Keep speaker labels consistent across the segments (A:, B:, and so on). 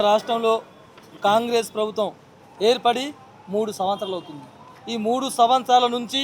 A: రాష్ట్రంలో కాంగ్రెస్ ప్రభుత్వం ఏర్పడి 3 సంవత్సరాలు అవుతుంది. ఈ 3 సంవత్సరాల నుంచి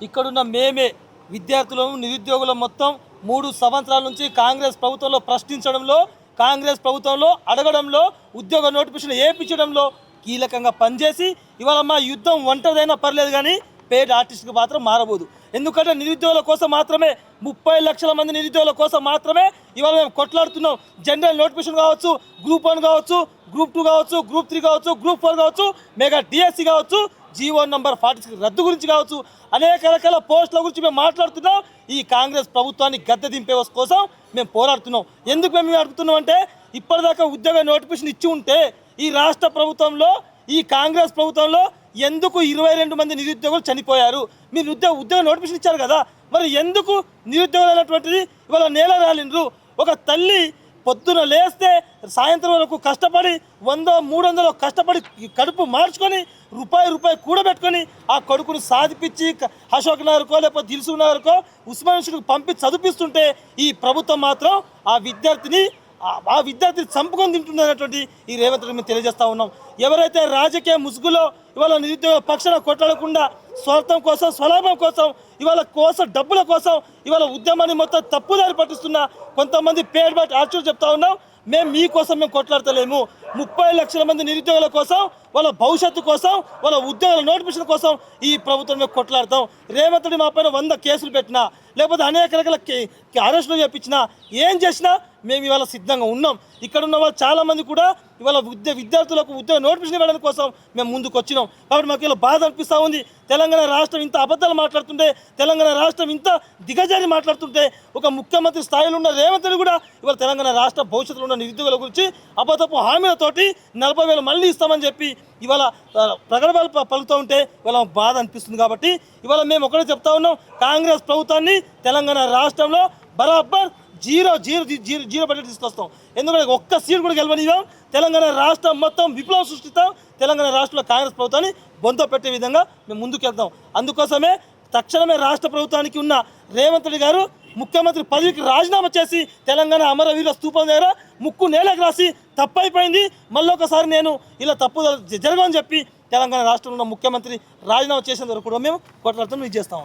A: ఇక్కడున్న మేమే విద్యార్థులను నిరుద్యోగులు మొత్తం 3 సంవత్సరాల నుంచి కాంగ్రెస్ ప్రభుత్వంలో ప్రశ్నించడంలో, కాంగ్రెస్ ప్రభుత్వంలో అడగడంలో, ఉద్యోగ నోటిఫికేషన్ ఏపించడంలో కీలకంగా పనిచేసి ఇవాళ మా యుద్ధం ఒంటరిదైనా పర్లేదు కానీ పేడ్ ఆర్టిస్ట్కి మాత్రం మారబోదు. ఎందుకంటే నిరుద్యోగుల కోసం మాత్రమే 30 లక్షల మంది నిరుద్యోగుల కోసం మాత్రమే ఇవాళ మేము కొట్లాడుతున్నాం. జనరల్ నోటిఫికేషన్ కావచ్చు, గ్రూప్ 1 కావచ్చు, గ్రూప్ 2 కావచ్చు, గ్రూప్ 3 కావచ్చు, గ్రూప్ 4 కావచ్చు, మెగా డిఎస్సి కావచ్చు, జీవో నంబర్ 46 రద్దు గురించి కావచ్చు, అనేక రకాల పోస్టుల గురించి మేము మాట్లాడుతున్నాం. ఈ కాంగ్రెస్ ప్రభుత్వాన్ని గద్దె దింపే కోసం మేము పోరాడుతున్నాం. ఎందుకు మేము అడుగుతున్నాం అంటే ఇప్పటిదాకా ఉద్యోగ నోటిఫికేషన్ ఇచ్చి ఉంటే ఈ రాష్ట్ర ప్రభుత్వంలో, ఈ కాంగ్రెస్ ప్రభుత్వంలో ఎందుకు 22 మంది నిరుద్యోగులు చనిపోయారు? మీరు ఉద్యోగ నోటిఫికేషన్ ఇచ్చారు కదా, మరి ఎందుకు నిరుద్యోగులు అనేటువంటిది ఇవాళ నేల రాలిండ్రు? ఒక తల్లి పొద్దున లేస్తే సాయంత్రం వరకు కష్టపడి 100-300 కష్టపడి కడుపు మార్చుకొని రూపాయి కూడబెట్టుకొని ఆ కొడుకుని సాధిపించి అశోక్ నగర్కో లేకపోతే దిల్సుఖ్ నగర్కో ఉస్మానియాకు పంపి చదివిస్తుంటే ఈ ప్రభుత్వం మాత్రం ఆ విద్యార్థిని చంపుకొని తింటున్నటువంటి ఈ రేవంత్ రెడ్డి మేము తెలియజేస్తూ ఉన్నాం. ఎవరైతే రాజకీయ ముసుగులో ఇవాళ నిరుద్యోగ పక్షాన కొట్లాడకుండా స్వార్థం కోసం, స్వలాభం కోసం, డబ్బుల కోసం ఇవాళ ఉద్యమాన్ని మొత్తం తప్పుదారి పట్టిస్తున్న కొంతమంది పేడ్ బట్ ఆర్చర్ చెప్తా ఉన్నాం. మేము మీకోసం మేము కొట్లాడతలేము. 30 లక్షల మంది నిరుద్యోగుల కోసం, వాళ్ళ భవిష్యత్తు కోసం, వాళ్ళ ఉద్యోగాల నోటిఫికేషన్ కోసం ఈ ప్రభుత్వం మేము కొట్లాడతాం. రేవంత్ రెడ్డి మా పైన 100 కేసులు పెట్టినా, లేకపోతే అనేక రకాల అరెస్టులు చేపించినా, ఏం చేసినా మేము ఇవాళ సిద్ధంగా ఉన్నాం. ఇక్కడ ఉన్న వాళ్ళు చాలామంది కూడా ఇవాళ విద్యార్థులకు ఉద్యోగ నోటిఫికేషన్ ఇవ్వడం కోసం మేము ముందుకు వచ్చినాం. కాబట్టి మాకు ఇలా బాధ అనిపిస్తూ ఉంది. తెలంగాణ రాష్ట్రం ఇంత అబద్ధాలు మాట్లాడుతుంటే, తెలంగాణ రాష్ట్రం ఇంత దిగజారి మాట్లాడుతుంటే, ఒక ముఖ్యమంత్రి స్థాయిలో ఉన్న రేవంత్ రెడ్డి కూడా ఇవాళ తెలంగాణ రాష్ట్ర భవిష్యత్తులో ఉన్న నిరుద్యోగుల గురించి అబద్ధపు హామీలతోటి 40,000 మళ్ళీ ఇస్తామని చెప్పి ఇవాళ ప్రగల్భాలు పలుకుతూ ఉంటే ఇవాళ బాధ అనిపిస్తుంది. కాబట్టి ఇవాళ మేము ఒకటే చెప్తా ఉన్నాం, కాంగ్రెస్ ప్రభుత్వాన్ని తెలంగాణ రాష్ట్రంలో బరాబర్ జీరో బడ్జెట్ తీసుకొస్తాం. ఎందుకంటే ఒక్క సీట్ కూడా గెలవనివ్వం. తెలంగాణ రాష్ట్రం మొత్తం విప్లవం సృష్టిస్తాం. తెలంగాణ రాష్ట్రంలో కాంగ్రెస్ ప్రభుత్వాన్ని బొంత పెట్టే విధంగా మేము ముందుకెళ్తాం. అందుకోసమే తక్షణమే రాష్ట్ర ప్రభుత్వానికి ఉన్న రేవంత్ రెడ్డి గారు ముఖ్యమంత్రి పదవికి రాజీనామా చేసి తెలంగాణ అమరవీరుల స్తూపం దగ్గర ముక్కు నేలకు రాసి తప్పైపోయింది, మళ్ళొకసారి నేను ఇలా తప్పు జరగని చెప్పి తెలంగాణ రాష్ట్రంలో ఉన్న ముఖ్యమంత్రి రాజీనామా చేసేందుకు కూడా మేము కొట్లాడుతూ ఇది చేస్తాం.